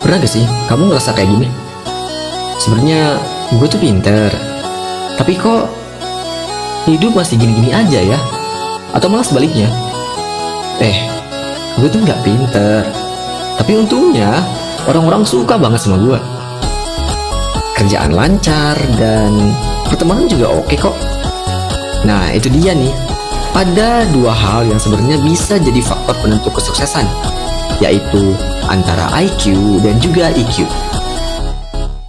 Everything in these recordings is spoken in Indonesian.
Pernah gak sih kamu ngerasa kayak gini? Sebenarnya gue tuh pinter, tapi kok hidup masih gini-gini aja ya? Atau malah sebaliknya? Gue tuh nggak pinter, tapi untungnya orang-orang suka banget sama gue. Kerjaan lancar dan pertemanan juga oke kok. Nah itu dia nih, ada dua hal yang sebenarnya bisa jadi faktor penentu kesuksesan, yaitu antara IQ dan juga EQ.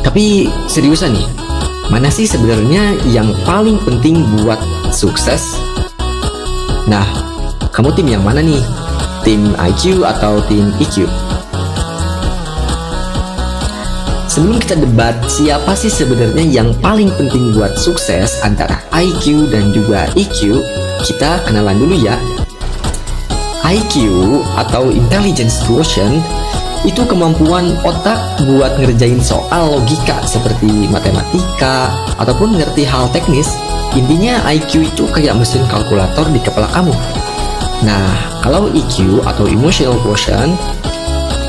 Tapi seriusan nih, mana sih sebenarnya yang paling penting buat sukses? Nah, kamu tim yang mana nih? Tim IQ atau tim EQ? Sebelum kita debat siapa sih sebenarnya yang paling penting buat sukses antara IQ dan juga EQ, kita kenalan dulu ya. IQ atau Intelligence Quotient itu kemampuan otak buat ngerjain soal logika seperti matematika ataupun ngerti hal teknis. Intinya IQ itu kayak mesin kalkulator di kepala kamu. Nah, kalau EQ atau Emotional Quotient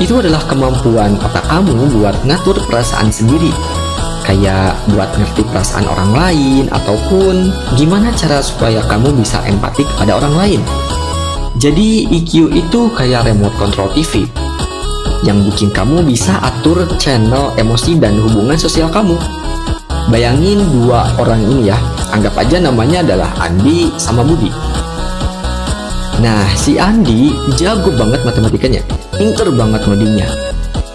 itu adalah kemampuan otak kamu buat ngatur perasaan sendiri, kayak buat ngerti perasaan orang lain ataupun gimana cara supaya kamu bisa empatik pada orang lain. Jadi EQ itu kayak remote control TV yang bikin kamu bisa atur channel emosi dan hubungan sosial kamu. Bayangin dua orang ini ya, anggap aja namanya adalah Andi sama Budi. Nah, si Andi jago banget matematikanya, pinter banget ngodingnya,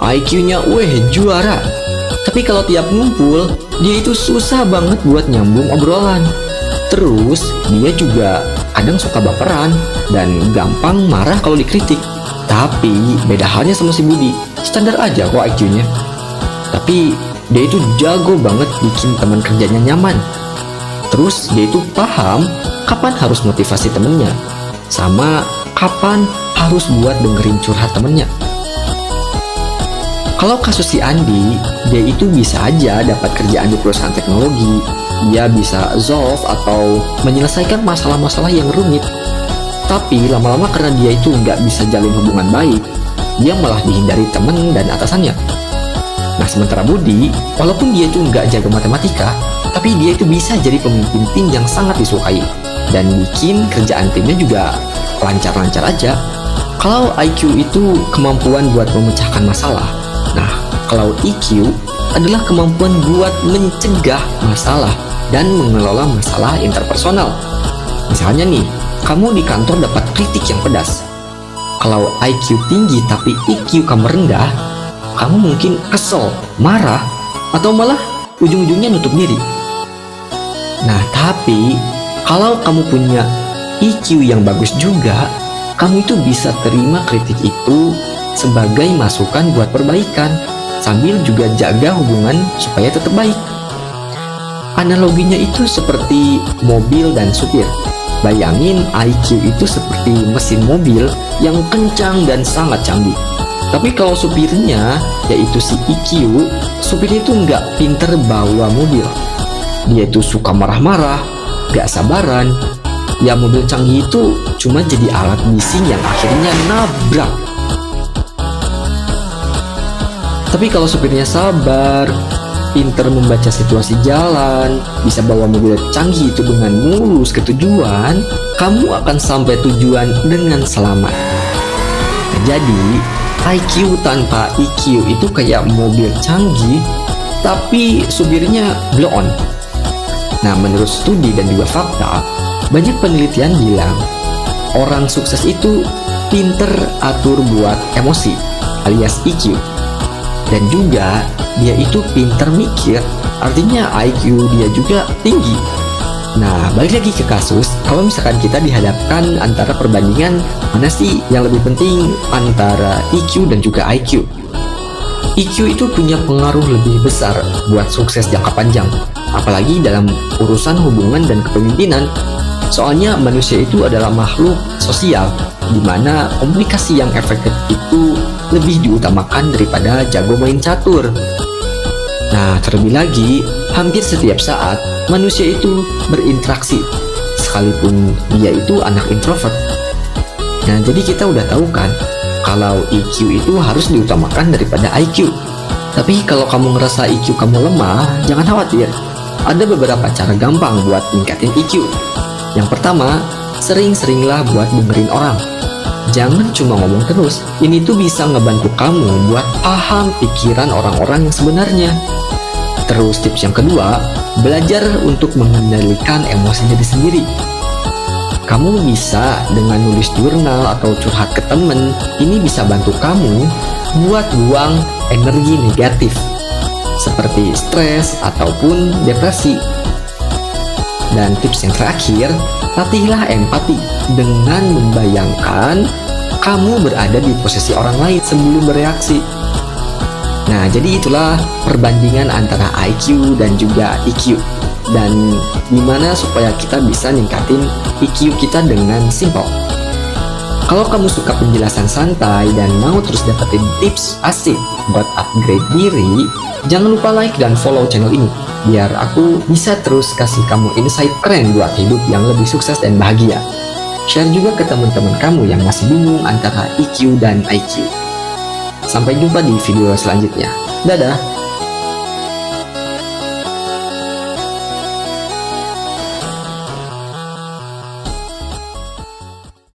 IQ-nya juara. Tapi kalau tiap ngumpul, dia itu susah banget buat nyambung obrolan. Terus, dia juga kadang suka baperan dan gampang marah kalau dikritik. Tapi beda halnya sama si Budi, standar aja kok IQ-nya. Tapi dia itu jago banget bikin teman kerjanya nyaman. Terus dia itu paham kapan harus motivasi temennya, sama kapan harus buat dengerin curhat temennya. Kalau kasus si Andi, dia itu bisa aja dapat kerjaan di perusahaan teknologi. Dia bisa solve atau menyelesaikan masalah-masalah yang rumit. Tapi lama-lama karena dia itu nggak bisa jalin hubungan baik, dia malah dihindari teman dan atasannya. Nah sementara Budi, walaupun dia itu nggak jago matematika, tapi dia itu bisa jadi pemimpin tim yang sangat disukai dan bikin kerjaan timnya juga lancar-lancar aja. Kalau IQ itu kemampuan buat memecahkan masalah. Nah kalau EQ adalah kemampuan buat mencegah masalah dan mengelola masalah interpersonal. Misalnya nih, kamu di kantor dapat kritik yang pedas. Kalau IQ tinggi tapi EQ kamu rendah, kamu mungkin kesel, marah, atau malah ujung-ujungnya nutup diri. Nah, tapi kalau kamu punya EQ yang bagus juga, kamu itu bisa terima kritik itu sebagai masukan buat perbaikan, sambil juga jaga hubungan supaya tetap baik. Analoginya itu seperti mobil dan supir. Bayangin IQ itu seperti mesin mobil yang kencang dan sangat canggih. Tapi kalau supirnya, yaitu si EQ, supirnya itu nggak pinter bawa mobil. Dia itu suka marah-marah, gak sabaran. Ya mobil canggih itu cuma jadi alat bising yang akhirnya nabrak. Tapi kalau supirnya sabar, pinter membaca situasi jalan, bisa bawa mobil canggih itu dengan mulus ke tujuan, kamu akan sampai tujuan dengan selamat. Nah, jadi IQ tanpa EQ itu kayak mobil canggih, tapi supirnya blow on. Nah, menurut studi dan juga fakta, banyak penelitian bilang orang sukses itu pinter atur buat emosi alias EQ. Dan juga dia itu pinter mikir, artinya IQ dia juga tinggi. Nah, balik lagi ke kasus, kalau misalkan kita dihadapkan antara perbandingan mana sih yang lebih penting antara EQ dan juga IQ. EQ itu punya pengaruh lebih besar buat sukses jangka panjang, apalagi dalam urusan hubungan dan kepemimpinan. Soalnya manusia itu adalah makhluk sosial, di mana komunikasi yang efektif itu lebih diutamakan daripada jago main catur. Nah, terlebih lagi, hampir setiap saat manusia itu berinteraksi, sekalipun dia itu anak introvert. Nah, jadi kita udah tahu kan, kalau EQ itu harus diutamakan daripada IQ. Tapi kalau kamu ngerasa EQ kamu lemah, jangan khawatir. Ada beberapa cara gampang buat ningkatin EQ. Yang pertama, sering-seringlah buat dengerin orang. Jangan cuma ngomong terus. Ini tuh bisa ngebantu kamu buat paham pikiran orang-orang yang sebenarnya. Terus tips yang kedua, belajar untuk mengendalikan emosi diri sendiri. Kamu bisa dengan nulis jurnal atau curhat ke temen. Ini bisa bantu kamu buat buang energi negatif seperti stres ataupun depresi. Dan tips yang terakhir, latihlah empati dengan membayangkan kamu berada di posisi orang lain sebelum bereaksi. Nah, jadi itulah perbandingan antara IQ dan juga EQ. Dan gimana supaya kita bisa ningkatin EQ kita dengan simple. Kalau kamu suka penjelasan santai dan mau terus dapetin tips asik buat upgrade diri, jangan lupa like dan follow channel ini, biar aku bisa terus kasih kamu insight keren buat hidup yang lebih sukses dan bahagia. Share juga ke teman-teman kamu yang masih bingung antara EQ dan IQ. Sampai jumpa di video selanjutnya. Dadah!